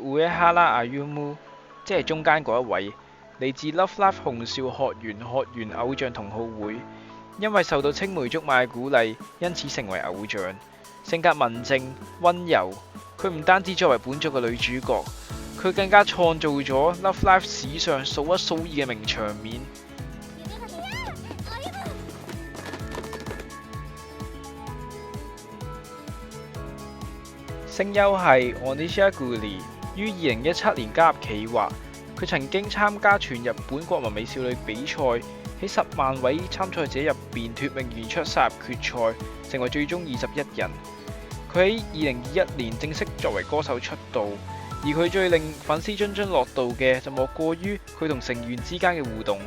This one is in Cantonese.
Uehara Ayumu，即係中間嗰一位，嚟自 Love Live 紅少學員偶像同好會，因為受到青梅竹馬嘅鼓勵，因此成為偶像。性格文靜溫柔，佢唔單止作為本作嘅女主角，佢更加創造咗 Love Live 史上數一數二嘅名場面。聲優係 Onisha Guri， 於2017年加入企劃。佢曾經參加全日本國民美少女比賽，喺10萬位參賽者入邊奪穎而出殺入決賽，成為最終21人。佢喺2021年正式作為歌手出道，而佢最令粉絲津津樂道嘅就莫過於佢同成員之間嘅互動。